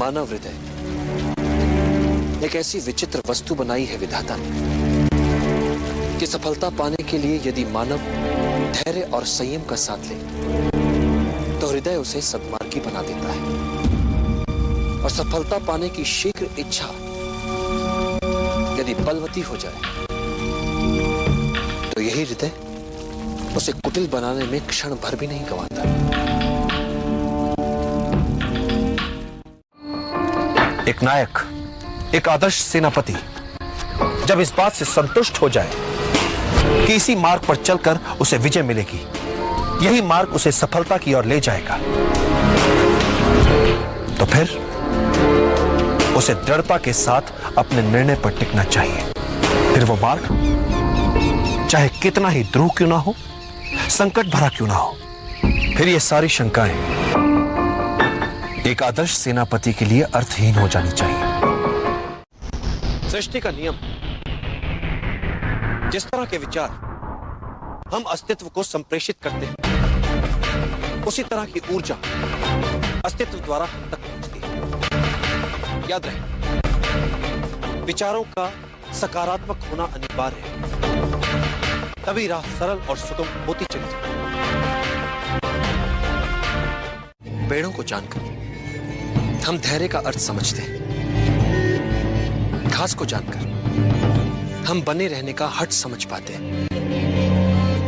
मानव हृदय एक ऐसी विचित्र वस्तु बनाई है विधाता ने कि सफलता पाने के लिए यदि मानव धैर्य और संयम का साथ ले तो हृदय उसे सद्मार्गी बना देता है और सफलता पाने की शीघ्र इच्छा यदि बलवती हो जाए तो यही हृदय उसे कुटिल बनाने में क्षण भर भी नहीं गंवाता। एक नायक, एक आदर्श सेनापति जब इस बात से संतुष्ट हो जाए कि इसी मार्ग पर चलकर उसे विजय मिलेगी, यही मार्ग उसे सफलता की ओर ले जाएगा, तो फिर उसे दृढ़ता के साथ अपने निर्णय पर टिकना चाहिए। फिर वो मार्ग चाहे कितना ही ध्रुव क्यों ना हो, संकट भरा क्यों ना हो, फिर ये सारी शंकाएं एक आदर्श सेनापति के लिए अर्थहीन हो जानी चाहिए। सृष्टि का नियम, जिस तरह के विचार हम अस्तित्व को संप्रेषित करते हैं, उसी तरह की ऊर्जा अस्तित्व द्वारा हम तक पहुंचती है। याद रहे, विचारों का सकारात्मक होना अनिवार्य है, तभी राह सरल और सुगम होती चली जाती है। पेड़ों को जानकर हम धैर्य का अर्थ समझते हैं, घास को जानकर हम बने रहने का हट समझ पाते हैं।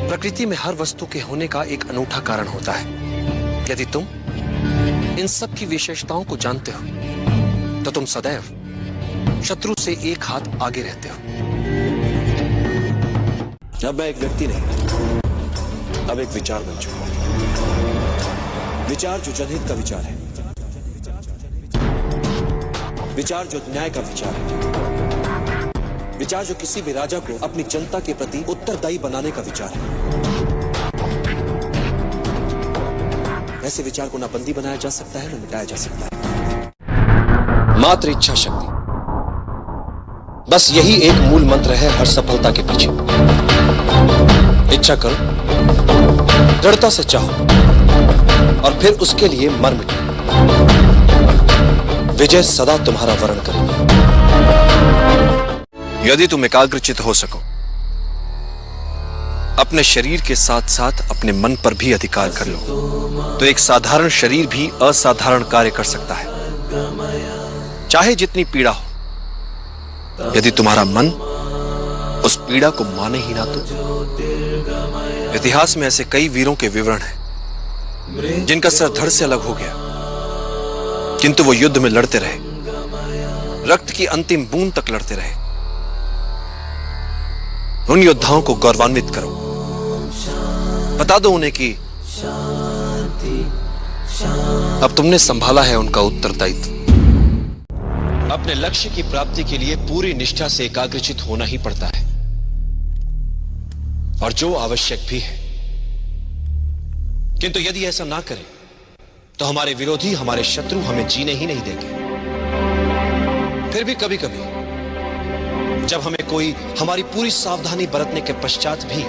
प्रकृति में हर वस्तु के होने का एक अनूठा कारण होता है। यदि तुम इन सब की विशेषताओं को जानते हो तो तुम सदैव शत्रु से एक हाथ आगे रहते हो। अब मैं एक व्यक्ति नहीं, अब एक विचार बन चुका हूं। विचार जो जनहित का विचार है, विचार जो न्याय का विचार है, विचार जो किसी भी राजा को अपनी जनता के प्रति उत्तरदायी बनाने का विचार है। ऐसे विचार को ना बंदी बनाया जा सकता है, ना मिटाया जा सकता है। मात्र इच्छा शक्ति, बस यही एक मूल मंत्र है हर सफलता के पीछे। इच्छा करो, दृढ़ता से चाहो और फिर उसके लिए मर मिटो। विजय सदा तुम्हारा वरण करेगी। यदि तुम एकाग्रचित हो सको, अपने शरीर के साथ साथ अपने मन पर भी अधिकार कर लो, तो एक साधारण शरीर भी असाधारण कार्य कर सकता है, चाहे जितनी पीड़ा हो। यदि तुम्हारा मन उस पीड़ा को माने ही ना तो। इतिहास में ऐसे कई वीरों के विवरण हैं जिनका सर धड़ से अलग हो गया, किंतु वो युद्ध में लड़ते रहे, रक्त की अंतिम बूंद तक लड़ते रहे। उन योद्धाओं को गौरवान्वित करो, बता दो उन्हें कि अब तुमने संभाला है उनका उत्तरदायित्व। अपने लक्ष्य की प्राप्ति के लिए पूरी निष्ठा से एकाग्रचित होना ही पड़ता है, और जो आवश्यक भी है। किंतु यदि ऐसा ना करें तो हमारे विरोधी, हमारे शत्रु हमें जीने ही नहीं देंगे। फिर भी कभी कभी जब हमें कोई हमारी पूरी सावधानी बरतने के पश्चात भी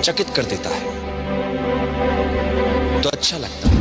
चकित कर देता है तो अच्छा लगता है।